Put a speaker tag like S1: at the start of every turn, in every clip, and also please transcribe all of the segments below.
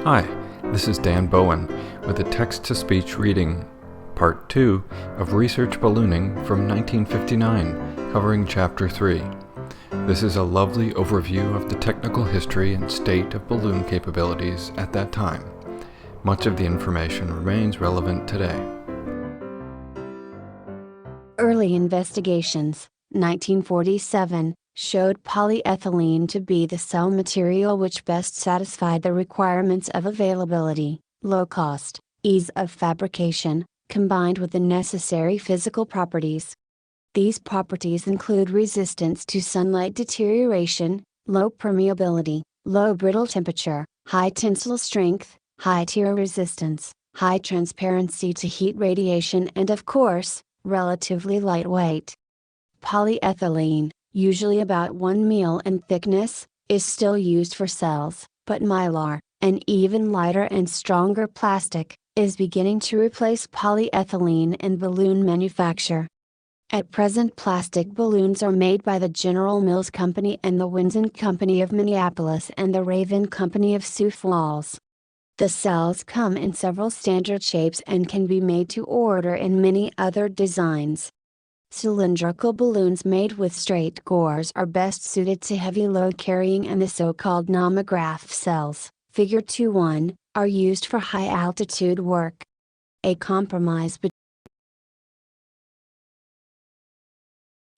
S1: Hi, this is Dan Bowen with a text-to-speech reading, Part 2 of Research Ballooning from 1959, covering Chapter 3. This is a lovely overview of the technical history and state of balloon capabilities at that time. Much of the information remains relevant today.
S2: Early investigations, 1947, showed polyethylene to be the cell material which best satisfied the requirements of availability, low cost, ease of fabrication, combined with the necessary physical properties. These properties include resistance to sunlight deterioration, low permeability, low brittle temperature, high tensile strength, high tear resistance, high transparency to heat radiation, and of course, relatively lightweight. Polyethylene, usually about 1 ml in thickness, is still used for cells, but mylar, an even lighter and stronger plastic, is beginning to replace polyethylene in balloon manufacture. At present, plastic balloons are made by the General Mills Company and the Winson Company of Minneapolis and the Raven Company of Sioux Falls. The cells come in several standard shapes and can be made to order in many other designs. Cylindrical balloons made with straight gores are best suited to heavy load carrying, and the so-called nomograph cells, Figure 2.1, are used for high altitude work. A compromise between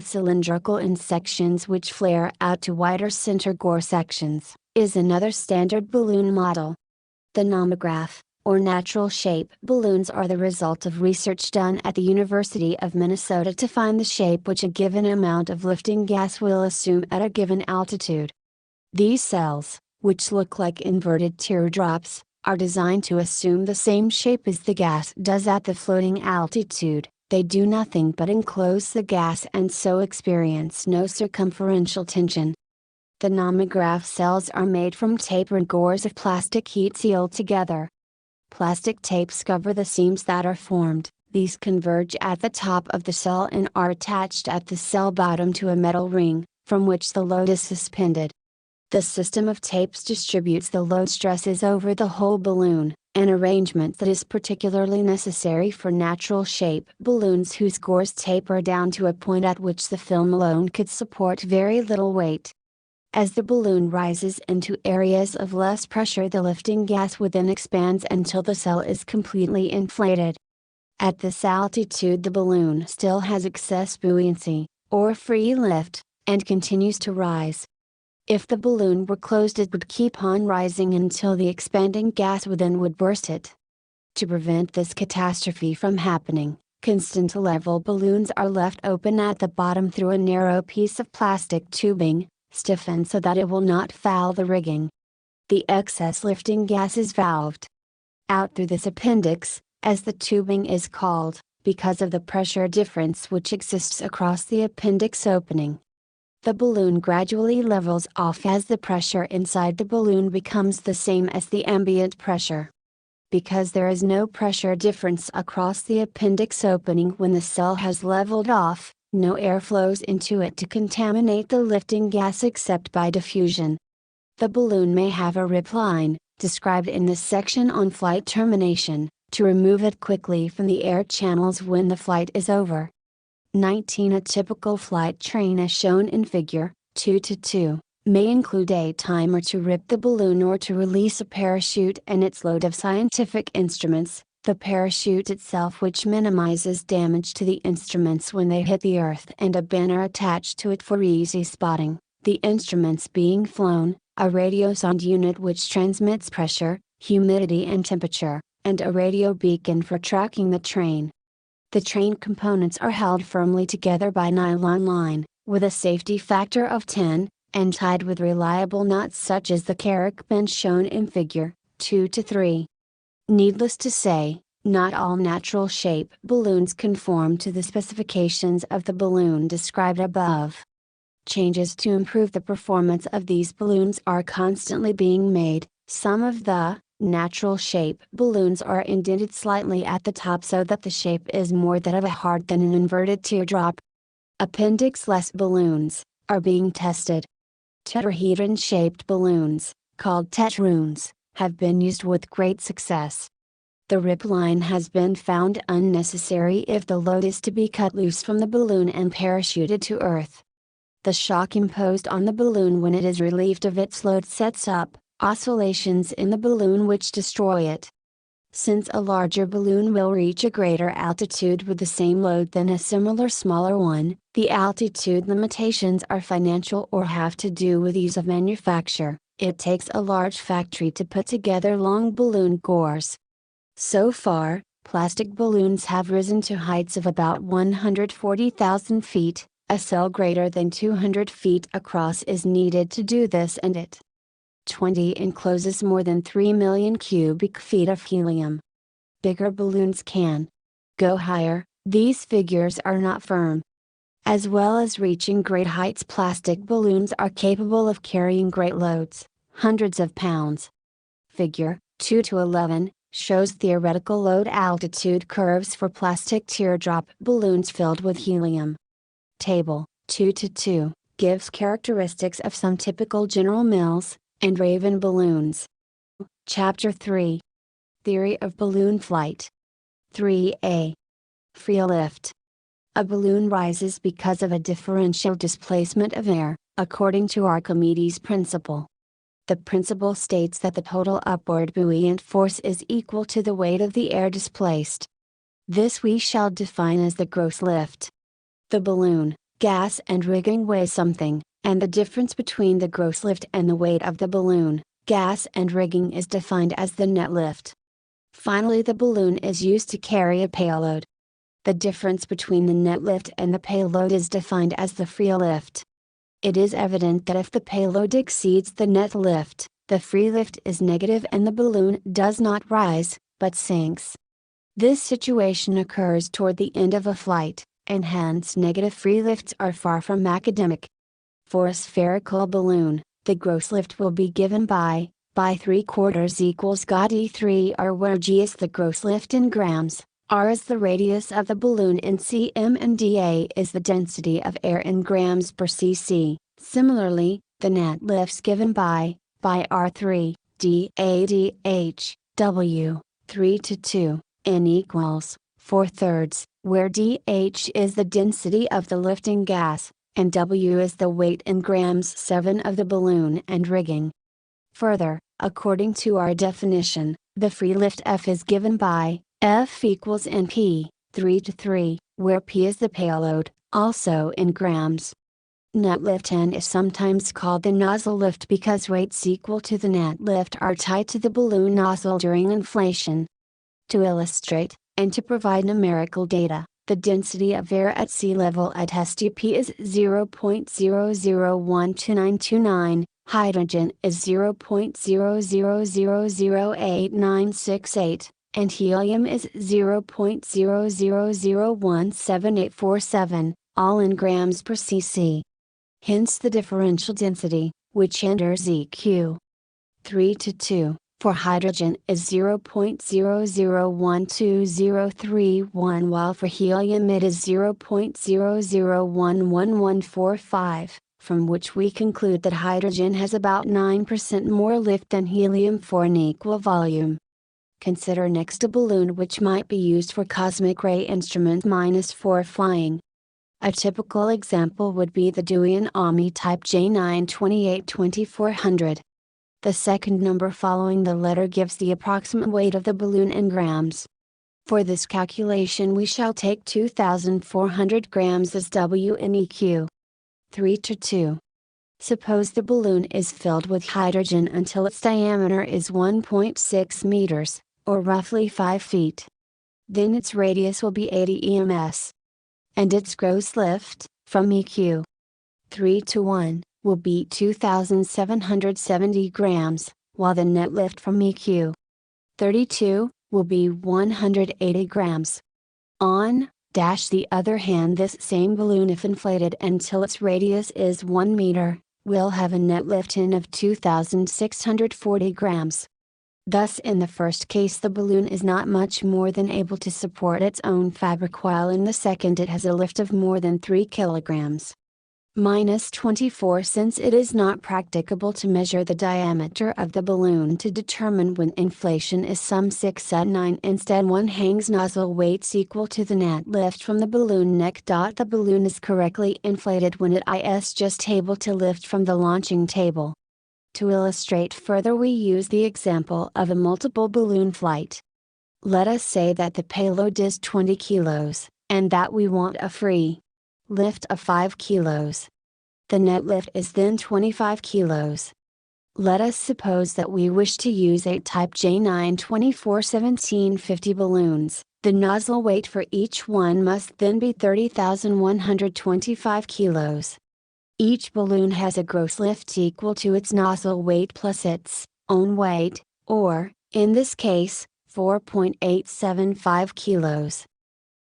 S2: cylindrical in sections which flare out to wider center gore sections, is another standard balloon model. The nomograph, or natural shape balloons, are the result of research done at the University of Minnesota to find the shape which a given amount of lifting gas will assume at a given altitude. These cells, which look like inverted teardrops, are designed to assume the same shape as the gas does at the floating altitude. They do nothing but enclose the gas and so experience no circumferential tension. The nomograph cells are made from tapered gores of plastic heat sealed together. Plastic tapes cover the seams that are formed. These converge at the top of the cell and are attached at the cell bottom to a metal ring, from which the load is suspended. The system of tapes distributes the load stresses over the whole balloon, an arrangement that is particularly necessary for natural shape balloons whose gores taper down to a point at which the film alone could support very little weight. As the balloon rises into areas of less pressure, the lifting gas within expands until the cell is completely inflated. At this altitude, the balloon still has excess buoyancy, or free lift, and continues to rise. If the balloon were closed, it would keep on rising until the expanding gas within would burst it. To prevent this catastrophe from happening, constant level balloons are left open at the bottom through a narrow piece of plastic tubing, stiffened so that it will not foul the rigging. The excess lifting gas is valved out through this appendix, as the tubing is called, because of the pressure difference which exists across the appendix opening. The balloon gradually levels off as the pressure inside the balloon becomes the same as the ambient pressure. Because there is no pressure difference across the appendix opening when the cell has leveled off, no air flows into it to contaminate the lifting gas except by diffusion. The balloon may have a rip line, described in this section on flight termination, to remove it quickly from the air channels when the flight is over. 19. A typical flight train as shown in Figure 2.2, may include a timer to rip the balloon or to release a parachute and its load of scientific instruments, the parachute itself which minimizes damage to the instruments when they hit the earth, and a banner attached to it for easy spotting, the instruments being flown, a radio sound unit which transmits pressure, humidity and temperature, and a radio beacon for tracking the train. The train components are held firmly together by nylon line, with a safety factor of 10, and tied with reliable knots such as the carrick bend shown in Figure 2-3. Needless to say, not all natural shape balloons conform to the specifications of the balloon described above. Changes to improve the performance of these balloons are constantly being made. Some of the natural shape balloons are indented slightly at the top so that the shape is more that of a heart than an inverted teardrop. Appendix-less balloons are being tested. Tetrahedron-shaped balloons, called tetroons, have been used with great success. The rip line has been found unnecessary if the load is to be cut loose from the balloon and parachuted to Earth. The shock imposed on the balloon when it is relieved of its load sets up oscillations in the balloon which destroy it. Since a larger balloon will reach a greater altitude with the same load than a similar smaller one, the altitude limitations are financial or have to do with ease of manufacture. It takes a large factory to put together long balloon cores. So far, plastic balloons have risen to heights of about 140,000 feet, a cell greater than 200 feet across is needed to do this, and it 20 encloses more than 3 million cubic feet of helium. Bigger balloons can go higher, these figures are not firm. As well as reaching great heights, plastic balloons are capable of carrying great loads, hundreds of pounds. Figure 2 to 11 shows theoretical load altitude curves for plastic teardrop balloons filled with helium. Table 2 to 2 gives characteristics of some typical General Mills and Raven balloons. Chapter 3. Theory of balloon flight. 3a. Free lift. A balloon rises because of a differential displacement of air, according to Archimedes' principle. The principle states that the total upward buoyant force is equal to the weight of the air displaced. This we shall define as the gross lift. The balloon, gas and rigging weigh something, and the difference between the gross lift and the weight of the balloon, gas and rigging is defined as the net lift. Finally, the balloon is used to carry a payload. The difference between the net lift and the payload is defined as the free lift. It is evident that if the payload exceeds the net lift, the free lift is negative and the balloon does not rise, but sinks. This situation occurs toward the end of a flight, and hence negative free lifts are far from academic. For a spherical balloon, the gross lift will be given by 3/4 equals G d3 r, where G is the gross lift in grams, r is the radius of the balloon in cm, and dA is the density of air in grams per cc. Similarly, the net lifts given by r3, dA dH, W, 3 to 2, n equals 4/3, where dH is the density of the lifting gas, and W is the weight in grams 7 of the balloon and rigging. Further, according to our definition, the free lift F is given by F equals NP, 3 to 3, where P is the payload, also in grams. Net lift N is sometimes called the nozzle lift because weights equal to the net lift are tied to the balloon nozzle during inflation. To illustrate, and to provide numerical data, the density of air at sea level at STP is 0.00122929, hydrogen is 0.00008968, and helium is 0.00017847, all in grams per cc. Hence the differential density, which enters EQ 3 to 2, for hydrogen is 0.00123031, while for helium it is 0.00111145, from which we conclude that hydrogen has about 9% more lift than helium for an equal volume. Consider next a balloon which might be used for cosmic ray instrument -4 flying. A typical example would be the Dewey Ami type J928-2400. The second number following the letter gives the approximate weight of the balloon in grams. For this calculation we shall take 2,400 grams as W in EQ. 3 to 2. Suppose the balloon is filled with hydrogen until its diameter is 1.6 meters, or roughly 5 feet. Then its radius will be 80 EMS. And its gross lift, from EQ 3 to 1, will be 2,770 grams, while the net lift from EQ 32 will be 180 grams. On the other hand, this same balloon, if inflated until its radius is 1 meter, will have a net lift in of 2,640 grams. Thus in the first case the balloon is not much more than able to support its own fabric, while in the second it has a lift of more than 3 kilograms. -24. Since it is not practicable to measure the diameter of the balloon to determine when inflation is some 6 at 9, instead one hangs nozzle weights equal to the net lift from the balloon neck. The balloon is correctly inflated when it is just able to lift from the launching table. To illustrate further, we use the example of a multiple balloon flight. Let us say that the payload is 20 kilos, and that we want a free lift of 5 kilos. The net lift is then 25 kilos. Let us suppose that we wish to use 8 type J924-1750 balloons. The nozzle weight for each one must then be 30,125 kilos. Each balloon has a gross lift equal to its nozzle weight plus its own weight, or, in this case, 4.875 kilos.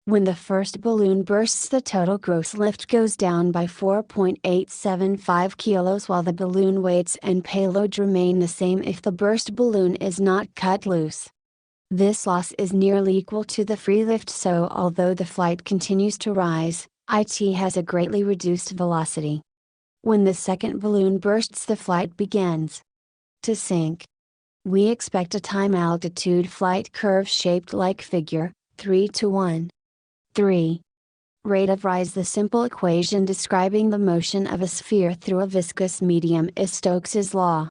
S2: When the first balloon bursts, the total gross lift goes down by 4.875 kilos, while the balloon weights and payload remain the same if the burst balloon is not cut loose. This loss is nearly equal to the free lift, so although the flight continues to rise, it has a greatly reduced velocity. When the second balloon bursts, the flight begins to sink. We expect a time-altitude flight curve shaped like figure 3:1. 3. Rate of rise. The simple equation describing the motion of a sphere through a viscous medium is Stokes' law.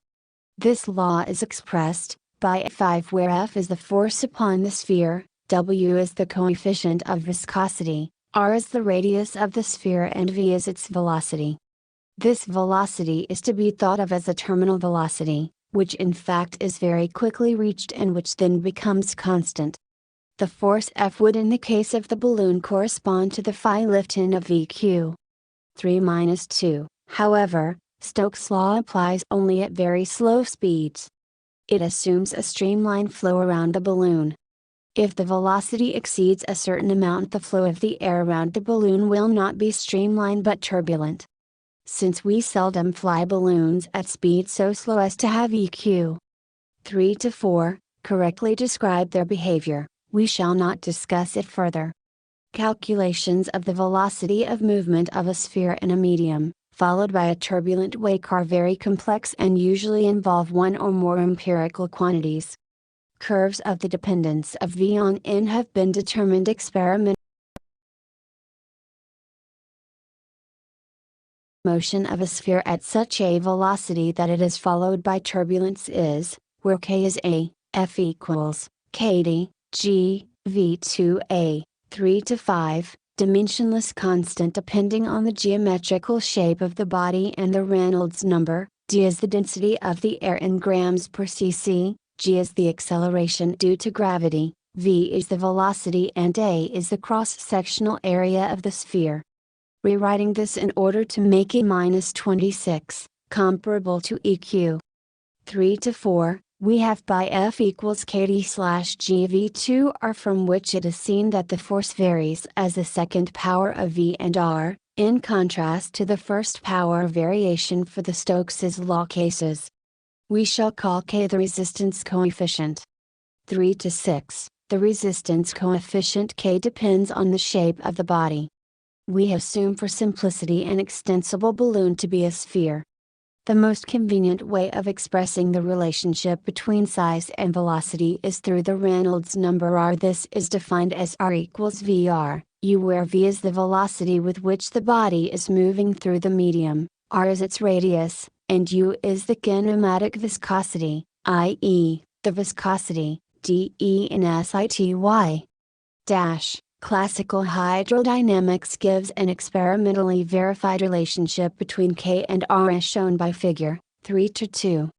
S2: This law is expressed by F5, where F is the force upon the sphere, W is the coefficient of viscosity, R is the radius of the sphere, and V is its velocity. This velocity is to be thought of as a terminal velocity, which in fact is very quickly reached and which then becomes constant. The force F would in the case of the balloon correspond to the phi lift in of VQ. 3-2. However, Stokes' law applies only at very slow speeds. It assumes a streamline flow around the balloon. If the velocity exceeds a certain amount, the flow of the air around the balloon will not be streamlined but turbulent. Since we seldom fly balloons at speed so slow as to have EQ 3-4 correctly describe their behavior, we shall not discuss it further. Calculations of the velocity of movement of a sphere in a medium, followed by a turbulent wake, are very complex and usually involve one or more empirical quantities. Curves of the dependence of V on N have been determined experimentally. Motion of a sphere at such a velocity that it is followed by turbulence is, where K is A, F equals kd, G, V2A, 3-5, dimensionless constant depending on the geometrical shape of the body and the Reynolds number. D is the density of the air in grams per cc, G is the acceleration due to gravity, V is the velocity, and A is the cross-sectional area of the sphere. Rewriting this in order to make it -26, comparable to EQ 3-4, we have by F equals kd/GV2R, from which it is seen that the force varies as the second power of V and R, in contrast to the first power variation for the Stokes' law cases. We shall call K the resistance coefficient. 3-6, the resistance coefficient K depends on the shape of the body. We assume for simplicity an extensible balloon to be a sphere. The most convenient way of expressing the relationship between size and velocity is through the Reynolds number R. This is defined as R equals VR, U, where V is the velocity with which the body is moving through the medium, R is its radius, and U is the kinematic viscosity, i.e., the viscosity, dE in SITY. Classical hydrodynamics gives an experimentally verified relationship between K and R as shown by figure 3-2.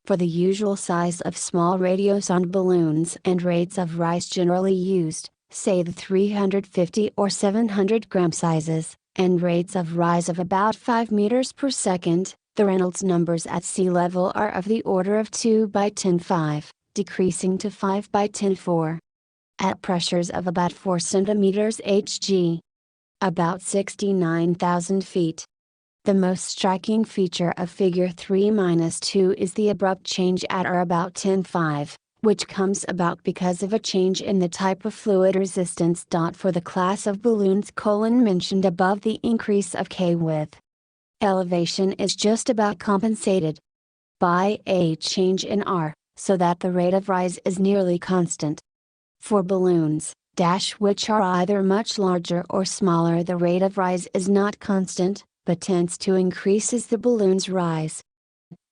S2: For the usual size of small radiosonde balloons and rates of rise generally used, say the 350 or 700 gram sizes, and rates of rise of about 5 meters per second, the Reynolds numbers at sea level are of the order of 2/10⁵, decreasing to 5/10⁴. At pressures of about 4 centimeters Hg, about 69,000 feet. The most striking feature of figure 3-2 is the abrupt change at or about 10⁵, which comes about because of a change in the type of fluid resistance. For the class of balloons mentioned above, the increase of K with Elevation is just about compensated by a change in R, so that the rate of rise is nearly constant. For balloons, which are either much larger or smaller, the rate of rise is not constant, but tends to increase as the balloons rise.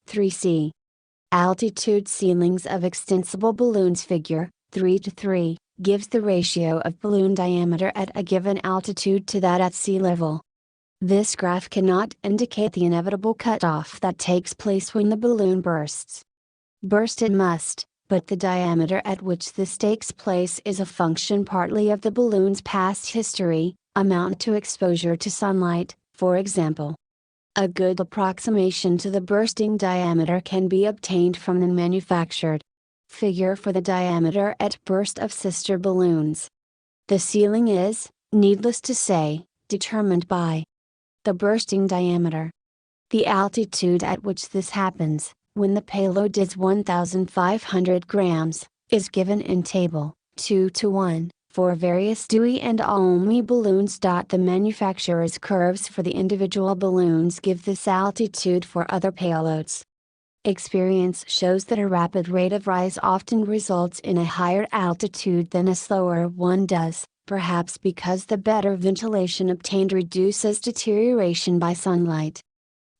S2: 3c. Altitude ceilings of extensible balloons. Figure 3:3 gives the ratio of balloon diameter at a given altitude to that at sea level. This graph cannot indicate the inevitable cutoff that takes place when the balloon bursts. Burst it must, but the diameter at which this takes place is a function partly of the balloon's past history, amount to exposure to sunlight, for example. A good approximation to the bursting diameter can be obtained from the manufactured figure for the diameter at burst of sister balloons. The ceiling is, needless to say, determined by the bursting diameter. The altitude at which this happens, when the payload is 1,500 grams, is given in Table 2:1, for various Dewey and Olmy balloons. The manufacturer's curves for the individual balloons give this altitude for other payloads. Experience shows that a rapid rate of rise often results in a higher altitude than a slower one does, perhaps because the better ventilation obtained reduces deterioration by sunlight.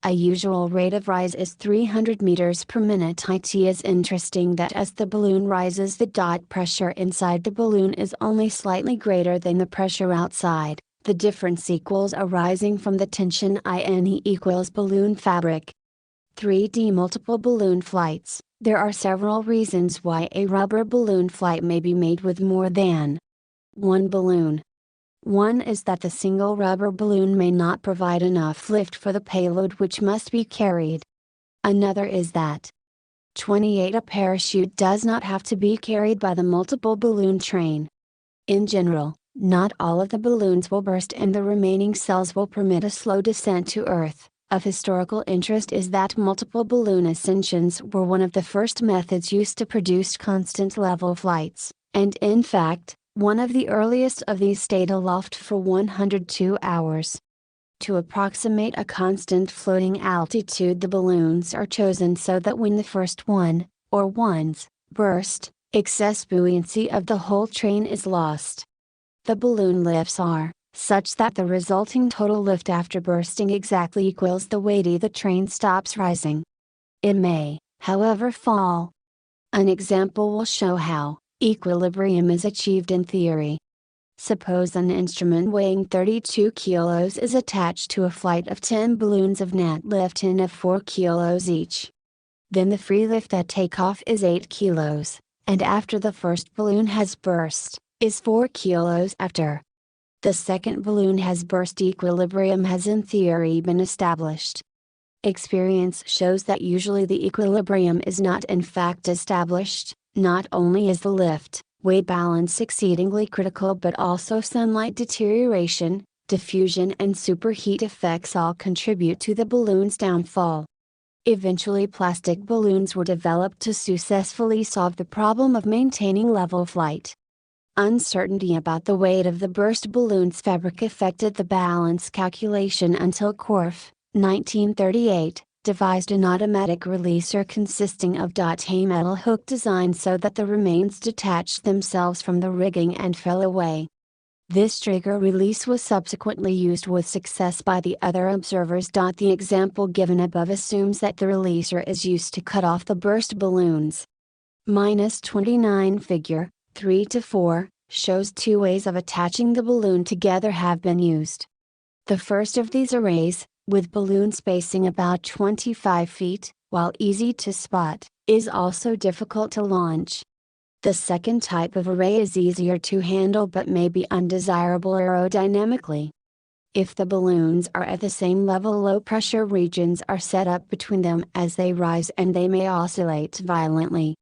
S2: A usual rate of rise is 300 meters per minute. It is interesting that as the balloon rises, the pressure inside the balloon is only slightly greater than the pressure outside. The difference equals a rising from the tension INE equals balloon fabric. 3D multiple balloon flights. There are several reasons why a rubber balloon flight may be made with more than one balloon. One is that the single rubber balloon may not provide enough lift for the payload which must be carried. Another is that a parachute does not have to be carried by the multiple balloon train. In general, not all of the balloons will burst and the remaining cells will permit a slow descent to Earth. Of historical interest is that multiple balloon ascensions were one of the first methods used to produce constant level flights, and in fact, one of the earliest of these stayed aloft for 102 hours. To approximate a constant floating altitude, the balloons are chosen so that when the first one, or ones, burst, excess buoyancy of the whole train is lost. The balloon lifts are such that the resulting total lift after bursting exactly equals the weight the train stops rising. It may, however, fall. An example will show how equilibrium is achieved in theory. Suppose an instrument weighing 32 kilos is attached to a flight of 10 balloons of net lift of 4 kilos each. Then the free lift at takeoff is 8 kilos, and after the first balloon has burst, is 4 kilos after the second balloon has burst. Equilibrium has in theory been established. Experience shows that usually the equilibrium is not in fact established. Not only is the lift, weight balance exceedingly critical, but also sunlight deterioration, diffusion and superheat effects all contribute to the balloon's downfall. Eventually plastic balloons were developed to successfully solve the problem of maintaining level flight. Uncertainty about the weight of the burst balloon's fabric affected the balance calculation until Korff, 1938, devised an automatic releaser consisting of a metal hook designed so that the remains detached themselves from the rigging and fell away. This trigger release was subsequently used with success by the other observers. The example given above assumes that the releaser is used to cut off the burst balloons. -29 Figure 3-4 shows two ways of attaching the balloon together have been used. The first of these arrays, with balloon spacing about 25 feet, while easy to spot, is also difficult to launch. The second type of array is easier to handle but may be undesirable aerodynamically. If the balloons are at the same level, low pressure regions are set up between them as they rise and they may oscillate violently.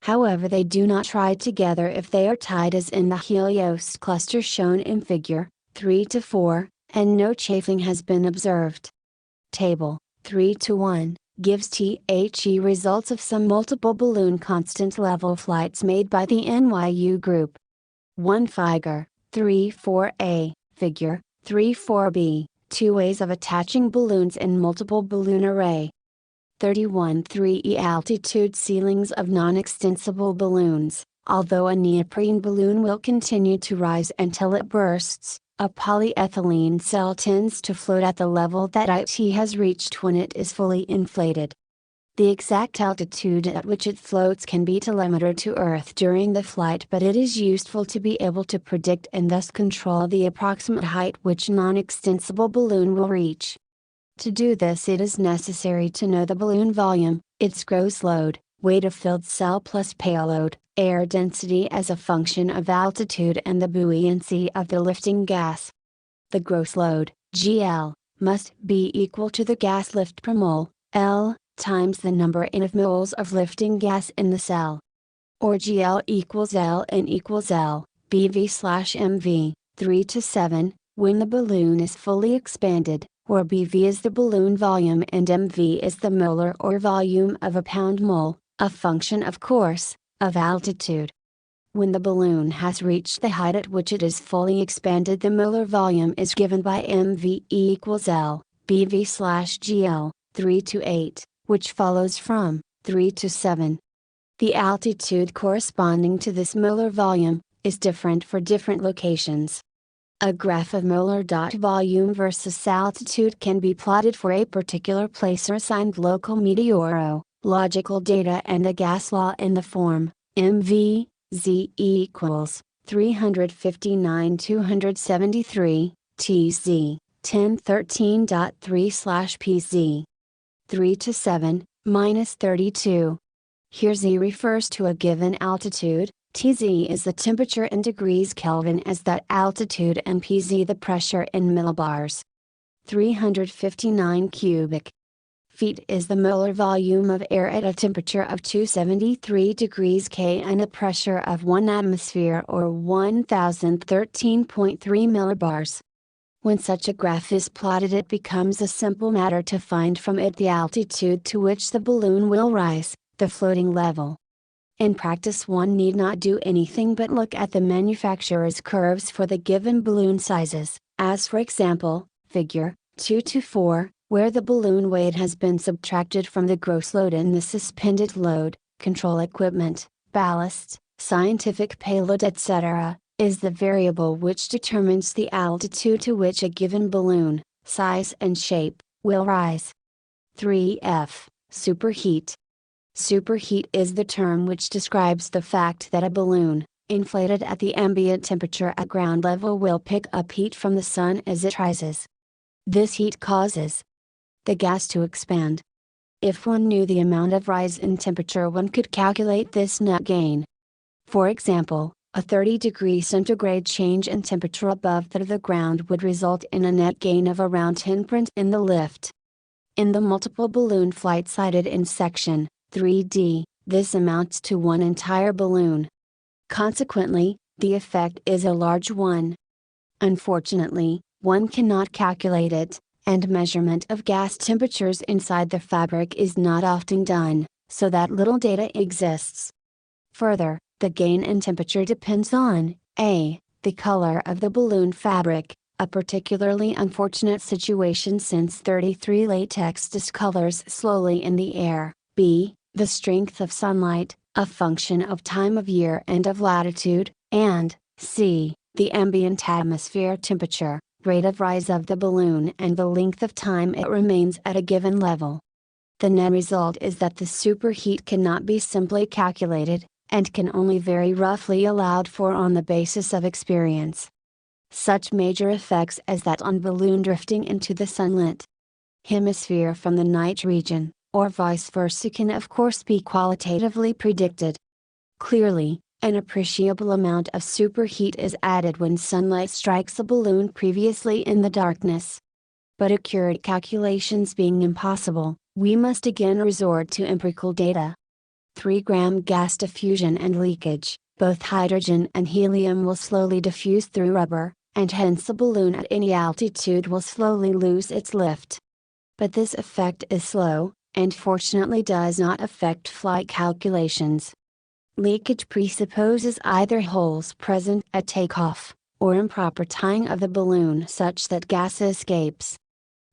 S2: However, they do not try together if they are tied as in the Helios cluster shown in Figure 3-4, and no chafing has been observed. Table 3-1 gives THE results of some multiple balloon constant level flights made by the NYU group. 1 Figure 3-4a, Figure 3-4b, 2 ways of attaching balloons in multiple balloon array. 31.3 Altitude ceilings of non-extensible balloons. Although a neoprene balloon will continue to rise until it bursts, a polyethylene cell tends to float at the level that it has reached when it is fully inflated. The exact altitude at which it floats can be telemetered to Earth during the flight, but it is useful to be able to predict and thus control the approximate height which non-extensible balloon will reach. To do this, it is necessary to know the balloon volume, its gross load, weight of filled cell plus payload, air density as a function of altitude, and the buoyancy of the lifting gas. The gross load, GL, must be equal to the gas lift per mole, L, times the number N of moles of lifting gas in the cell. Or GL equals Ln equals L, BV/mv, 3 to 7, when the balloon is fully expanded, where BV is the balloon volume and mv is the molar or volume of a pound-mole, a function of course, of altitude. When the balloon has reached the height at which it is fully expanded, the molar volume is given by mv equals L, BV/GL, 3 to 8, which follows from 3 to 7. The altitude corresponding to this molar volume is different for different locations. A graph of molar volume versus altitude can be plotted for a particular place or assigned local meteorological data and a gas law in the form mv z equals 359,273 tz 1013.3/pz. 3 to 7 minus 32. Here Z refers to a given altitude, Tz is the temperature in degrees Kelvin as that altitude, and Pz the pressure in millibars. 359 cubic feet is the molar volume of air at a temperature of 273 degrees K and a pressure of 1 atmosphere or 1013.3 millibars. When such a graph is plotted, it becomes a simple matter to find from it the altitude to which the balloon will rise, the floating level. In practice, one need not do anything but look at the manufacturer's curves for the given balloon sizes, as for example, figure 2 to 4, where the balloon weight has been subtracted from the gross load in the suspended load, control equipment, ballast, scientific payload, etc., is the variable which determines the altitude to which a given balloon, size and shape, will rise. 3F. Superheat. Superheat is the term which describes the fact that a balloon, inflated at the ambient temperature at ground level, will pick up heat from the sun as it rises. This heat causes the gas to expand. If one knew the amount of rise in temperature, one could calculate this net gain. For example, a 30° centigrade change in temperature above that of the ground would result in a net gain of around 10% in the lift. In the multiple balloon flight cited in section 3D, this amounts to one entire balloon. Consequently, the effect is a large one. Unfortunately, one cannot calculate it, and measurement of gas temperatures inside the fabric is not often done, so that little data exists. Further, the gain in temperature depends on a. the color of the balloon fabric, a particularly unfortunate situation since 33 latex discolors slowly in the air, b. the strength of sunlight, a function of time of year and of latitude, and c. the ambient atmosphere temperature, rate of rise of the balloon, and the length of time it remains at a given level. The net result is that the superheat cannot be simply calculated, and can only very roughly allowed for on the basis of experience. Such major effects as that on balloon drifting into the sunlit hemisphere from the night region, or vice versa, can of course be qualitatively predicted. Clearly, an appreciable amount of superheat is added when sunlight strikes a balloon previously in the darkness. But accurate calculations being impossible, we must again resort to empirical data. 3-gram gas diffusion and leakage, both hydrogen and helium will slowly diffuse through rubber, and hence a balloon at any altitude will slowly lose its lift. But this effect is slow, and fortunately does not affect flight calculations. Leakage presupposes either holes present at takeoff, or improper tying of the balloon such that gas escapes.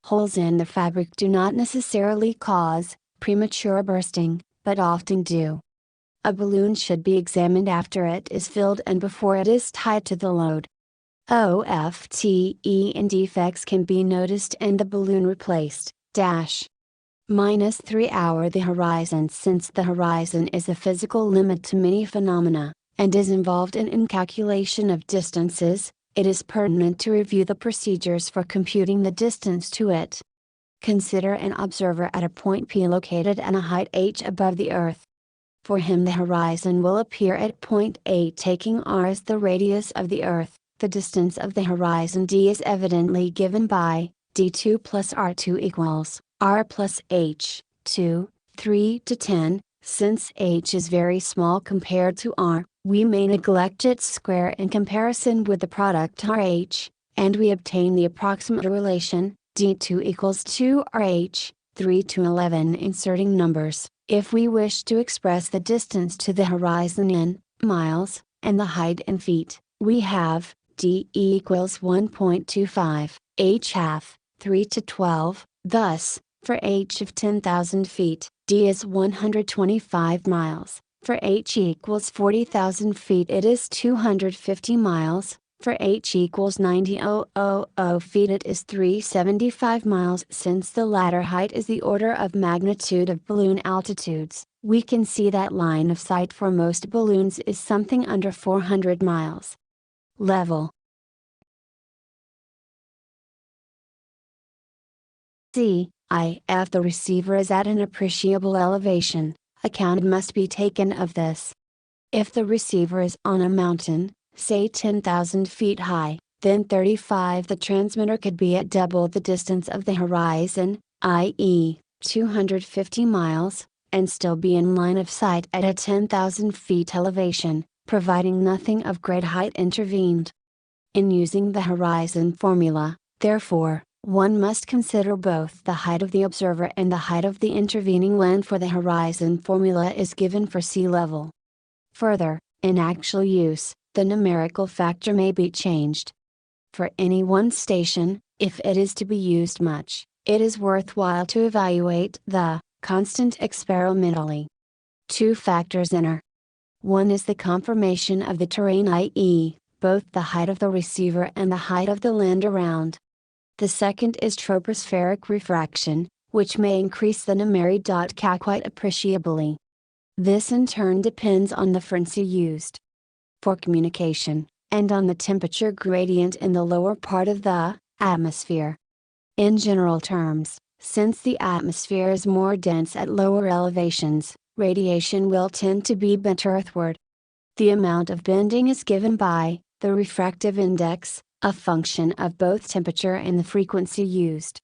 S2: Holes in the fabric do not necessarily cause premature bursting, but often do. A balloon should be examined after it is filled and before it is tied to the load. OFTE and defects can be noticed and the balloon replaced. -3 hour the horizon. Since the horizon is a physical limit to many phenomena, and is involved in calculation of distances, it is pertinent to review the procedures for computing the distance to it. Consider an observer at a point P located at a height h above the Earth. For him the horizon will appear at point A, taking r as the radius of the Earth. The distance of the horizon d is evidently given by d2 plus r2 equals r plus h, 2, 3 to 10. Since h is very small compared to r, we may neglect its square in comparison with the product rh, and we obtain the approximate relation, d2 equals 2rh, 3 to 11. Inserting numbers, if we wish to express the distance to the horizon in miles, and the height in feet, we have d equals 1.25, h half, 3 to 12, thus, for h of 10,000 feet, d is 125 miles, for h equals 40,000 feet it is 250 miles, for h equals 90,000 feet it is 375 miles. Since the latter height is the order of magnitude of balloon altitudes, we can see that line of sight for most balloons is something under 400 miles. Level. If the receiver is at an appreciable elevation, account must be taken of this. If the receiver is on a mountain, say 10,000 feet high, then 35 the transmitter could be at double the distance of the horizon, i.e., 250 miles, and still be in line of sight at a 10,000 feet elevation, providing nothing of great height intervened. In using the horizon formula, therefore, one must consider both the height of the observer and the height of the intervening land, for the horizon formula is given for sea level. Further, in actual use, the numerical factor may be changed. For any one station, if it is to be used much, it is worthwhile to evaluate the constant experimentally. Two factors enter. One is the conformation of the terrain, i.e., both the height of the receiver and the height of the land around. The second is tropospheric refraction, which may increase the numerical quite appreciably. This in turn depends on the frequency used for communication, and on the temperature gradient in the lower part of the atmosphere. In general terms, since the atmosphere is more dense at lower elevations, radiation will tend to be bent earthward. The amount of bending is given by the refractive index, a function of both temperature and the frequency used.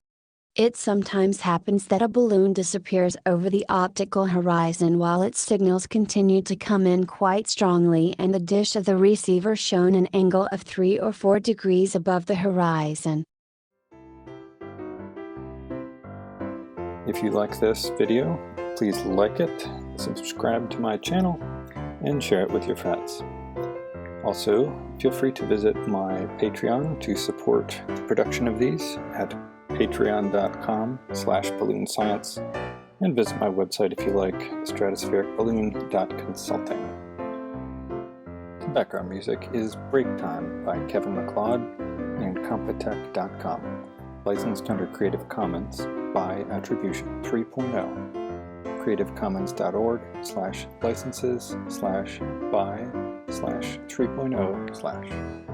S2: It sometimes happens that a balloon disappears over the optical horizon while its signals continue to come in quite strongly and the dish of the receiver shown an angle of 3 or 4 degrees above the horizon.
S1: If you like this video, please like it, subscribe to my channel, and share it with your friends. Also, feel free to visit my Patreon to support the production of these at patreon.com/balloonscience, and visit my website if you like, stratosphericballoon.consulting. The background music is Break Time by Kevin MacLeod and Compotech.com, licensed under Creative Commons by Attribution 3.0. creativecommons.org/licenses/by/3.0/